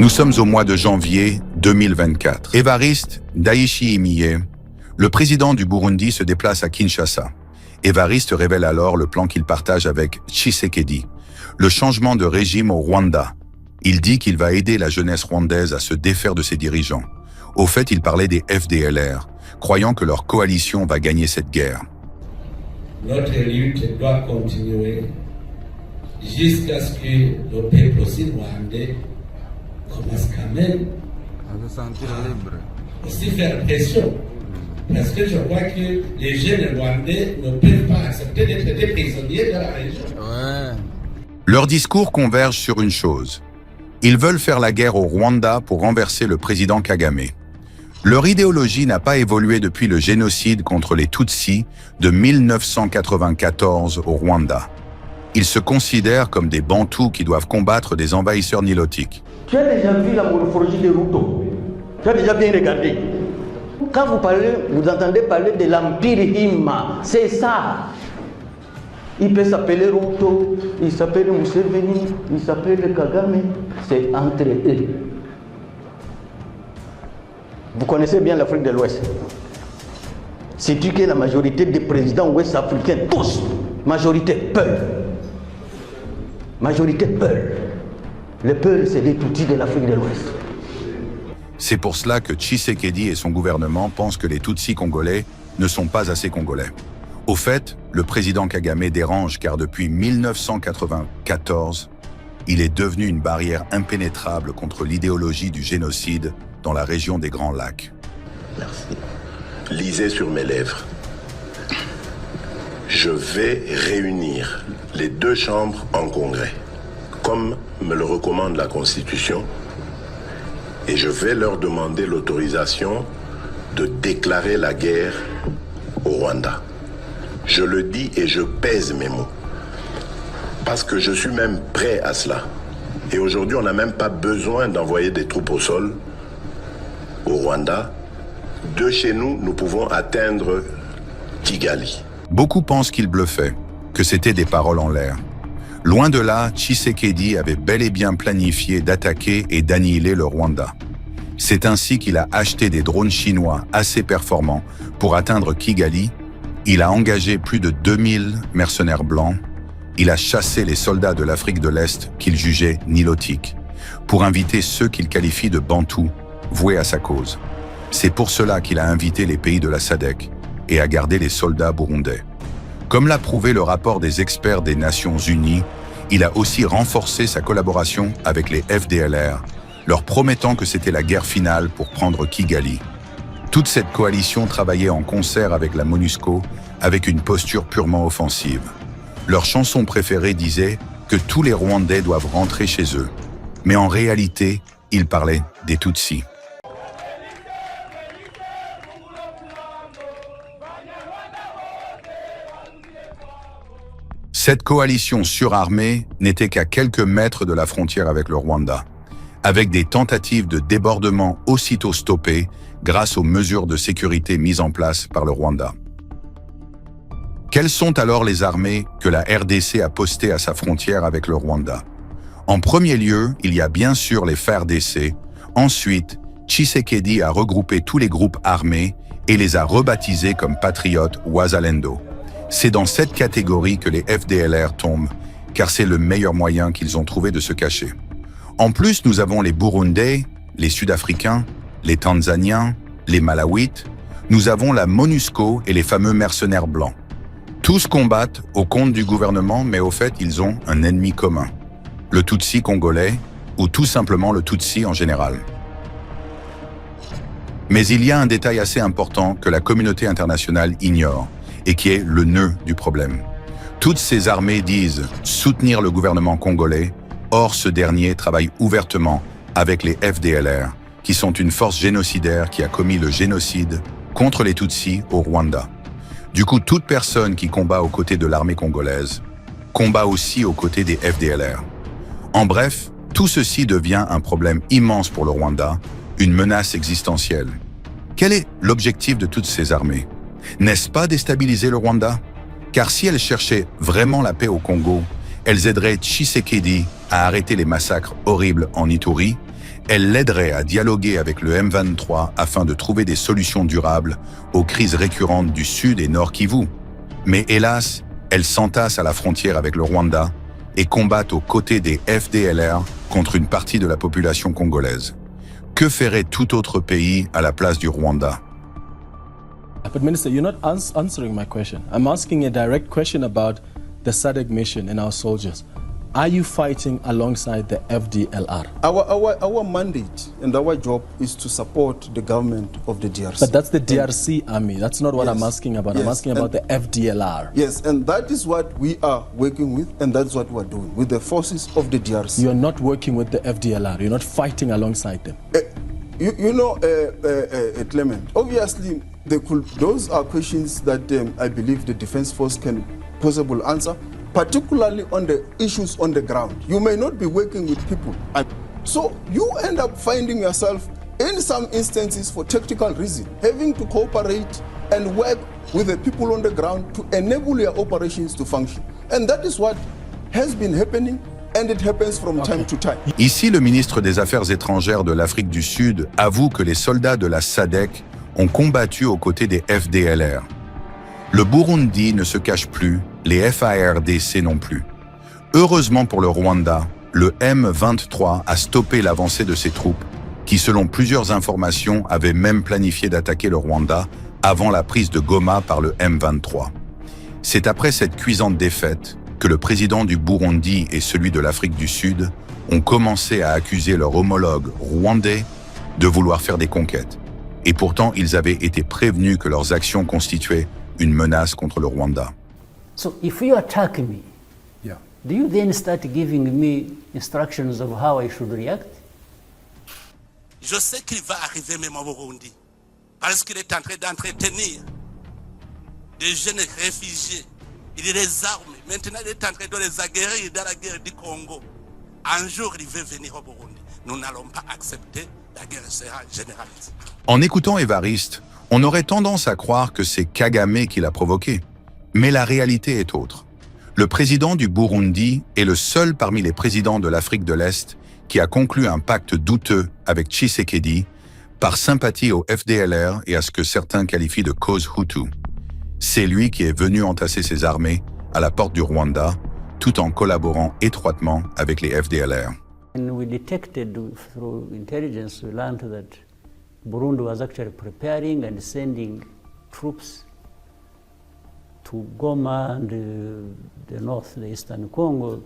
Nous sommes au mois de janvier 2024. Évariste Ndayishimiye, le président du Burundi, se déplace à Kinshasa. Évariste révèle alors le plan qu'il partage avec Tshisekedi, le changement de régime au Rwanda. Il dit qu'il va aider la jeunesse rwandaise à se défaire de ses dirigeants. Au fait, il parlait des FDLR, croyant que leur coalition va gagner cette guerre. Notre lutte doit continuer jusqu'à ce que le peuple aussi rwandais commence quand même à se sentir libre. Aussi faire pression. Parce que je crois que les jeunes rwandais ne peuvent pas accepter d'être des prisonniers de la région. Ouais. Leurs discours convergent sur une chose. Ils veulent faire la guerre au Rwanda pour renverser le président Kagame. Leur idéologie n'a pas évolué depuis le génocide contre les Tutsis de 1994 au Rwanda. Ils se considèrent comme des Bantous qui doivent combattre des envahisseurs nilotiques. Tu as déjà vu la morphologie de Ruto? Tu as déjà bien regardé? Quand vous parlez, vous entendez parler de l'Empire Hima, c'est ça. Il peut s'appeler Ruto, il s'appelle Museveni, il s'appelle Kagame, c'est entre eux. Vous connaissez bien l'Afrique de l'Ouest. Sais-tu que la majorité des présidents ouest-africains, tous, majorité peur. Majorité peur. Le peuple, c'est les Tutsis de l'Afrique de l'Ouest. C'est pour cela que Tshisekedi et son gouvernement pensent que les Tutsis congolais ne sont pas assez congolais. Au fait, le président Kagame dérange car depuis 1994, il est devenu une barrière impénétrable contre l'idéologie du génocide dans la région des Grands Lacs. Merci. Lisez sur mes lèvres. Je vais réunir les deux chambres en congrès, comme me le recommande la Constitution, et je vais leur demander l'autorisation de déclarer la guerre au Rwanda. Je le dis et je pèse mes mots, parce que je suis même prêt à cela. Et aujourd'hui, on n'a même pas besoin d'envoyer des troupes au sol au Rwanda. De chez nous, nous pouvons atteindre Kigali. Beaucoup pensent qu'il bluffait, que c'était des paroles en l'air. Loin de là, Tshisekedi avait bel et bien planifié d'attaquer et d'annihiler le Rwanda. C'est ainsi qu'il a acheté des drones chinois assez performants pour atteindre Kigali. Il a engagé plus de 2000 mercenaires blancs. Il a chassé les soldats de l'Afrique de l'Est qu'il jugeait nilotiques, pour inviter ceux qu'il qualifie de Bantous, voués à sa cause. C'est pour cela qu'il a invité les pays de la SADC et a gardé les soldats burundais. Comme l'a prouvé le rapport des experts des Nations Unies, il a aussi renforcé sa collaboration avec les FDLR, leur promettant que c'était la guerre finale pour prendre Kigali. Toute cette coalition travaillait en concert avec la MONUSCO, avec une posture purement offensive. Leur chanson préférée disait que tous les Rwandais doivent rentrer chez eux. Mais en réalité, ils parlaient des Tutsis. Cette coalition surarmée n'était qu'à quelques mètres de la frontière avec le Rwanda, avec des tentatives de débordement aussitôt stoppées grâce aux mesures de sécurité mises en place par le Rwanda. Quelles sont alors les armées que la RDC a postées à sa frontière avec le Rwanda? En premier lieu, il y a bien sûr les FARDC. Ensuite, Tshisekedi a regroupé tous les groupes armés et les a rebaptisés comme Patriotes ou Wazalendo. C'est dans cette catégorie que les FDLR tombent, car c'est le meilleur moyen qu'ils ont trouvé de se cacher. En plus, nous avons les Burundais, les Sud-Africains, les Tanzaniens, les Malawites. Nous avons la MONUSCO et les fameux mercenaires blancs. Tous combattent au compte du gouvernement, mais au fait, ils ont un ennemi commun. Le Tutsi congolais, ou tout simplement le Tutsi en général. Mais il y a un détail assez important que la communauté internationale ignore, et qui est le nœud du problème. Toutes ces armées disent soutenir le gouvernement congolais, or ce dernier travaille ouvertement avec les FDLR, qui sont une force génocidaire qui a commis le génocide contre les Tutsis au Rwanda. Du coup, toute personne qui combat aux côtés de l'armée congolaise combat aussi aux côtés des FDLR. En bref, tout ceci devient un problème immense pour le Rwanda, une menace existentielle. Quel est l'objectif de toutes ces armées? N'est-ce pas déstabiliser le Rwanda? Car si elles cherchaient vraiment la paix au Congo, elles aideraient Tshisekedi à arrêter les massacres horribles en Ituri, Elle l'aiderait à dialoguer avec le M23 afin de trouver des solutions durables aux crises récurrentes du Sud et Nord Kivu. Mais hélas, elle s'entasse à la frontière avec le Rwanda et combat aux côtés des FDLR contre une partie de la population congolaise. Que ferait tout autre pays à la place du Rwanda? But Minister, you're not answering my question. I'm asking a direct question about the SADC mission and our soldiers. Are you fighting alongside the FDLR? Our mandate and our job is to support the government of the DRC. But that's the DRC army. That's not what Yes. I'm asking about. Yes. I'm asking about the FDLR. Yes, and that is what we are working with, and that's what we're doing with the forces of the DRC. You're not working with the FDLR. You're not fighting alongside them. Clement, obviously, those are questions that I believe the Defense Force can possibly answer, particularly on the issues on the ground. You may not be working with people. So you end up finding yourself, in some instances, for tactical reasons, having to cooperate and work with the people on the ground to enable your operations to function. And that is what has been happening. And it happens from time to time. Ici, le ministre des Affaires étrangères de l'Afrique du Sud avoue que les soldats de la SADC ont combattu aux côtés des FDLR. Le Burundi ne se cache plus, les FARDC non plus. Heureusement pour le Rwanda, le M23 a stoppé l'avancée de ses troupes, qui selon plusieurs informations avaient même planifié d'attaquer le Rwanda avant la prise de Goma par le M23. C'est après cette cuisante défaite que le président du Burundi et celui de l'Afrique du Sud ont commencé à accuser leur homologue rwandais de vouloir faire des conquêtes. Et pourtant, ils avaient été prévenus que leurs actions constituaient une menace contre le Rwanda. So if you attack me, Yeah. do you then start giving me instructions of how I should react? Je sais qu'il va arriver même au Burundi, parce qu'il est en train d'entretenir des jeunes réfugiés. Il les arme. Maintenant, il est en train de les aguerrir dans la guerre du Congo. Un jour, il va venir au Burundi. Nous n'allons pas accepter, la guerre sera généralisée. En écoutant Évariste, on aurait tendance à croire que c'est Kagame qui l'a provoqué. Mais la réalité est autre. Le président du Burundi est le seul parmi les présidents de l'Afrique de l'Est qui a conclu un pacte douteux avec Tshisekedi par sympathie au FDLR et à ce que certains qualifient de cause Hutu. C'est lui qui est venu entasser ses armées à la porte du Rwanda, tout en collaborant étroitement avec les FDLR. And we detected through intelligence, we learned that Burundi was actually preparing and sending troops to Goma and the north, the eastern Congo,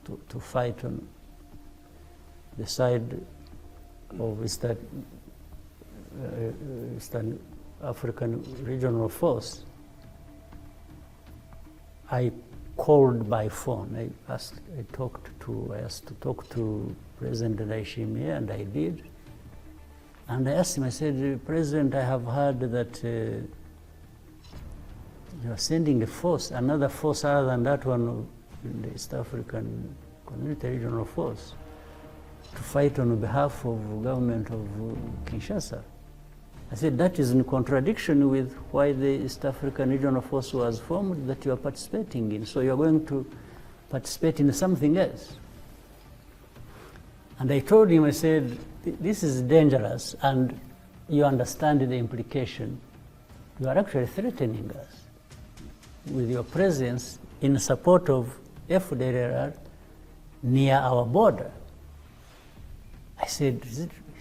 to fight on the side of Eastern African Regional Force. I called by phone. I asked to talk to President Ndayishimiye, and I did. And I asked him, I said, President, I have heard that you are sending a force, another force other than that one in the East African Community Regional Force, to fight on behalf of the government of Kinshasa. I said, that is in contradiction with why the East African Regional Force was formed that you are participating in. So you are going to participate in something else. And I told him, I said, this is dangerous, and you understand the implication. You are actually threatening us with your presence in support of FDLR near our border. I said,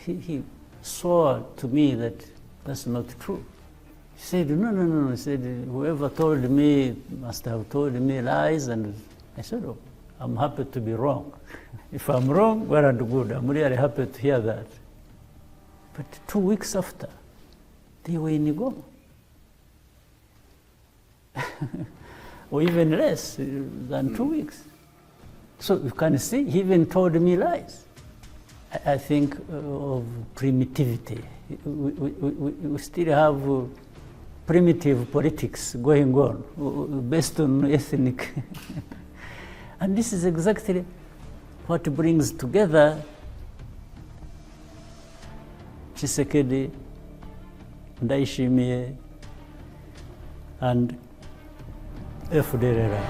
he swore to me that that's not true. He said, no. He said, whoever told me must have told me lies. And I said, oh, I'm happy to be wrong. If I'm wrong, well and good. I'm really happy to hear that. But 2 weeks after, they were in Goma. Or even less than 2 weeks. So you can see, he even told me lies. I think of primitivity. We still have primitive politics going on based on ethnic. And this is exactly what brings together Tshisekedi, Ndayishimiye, and FDLR.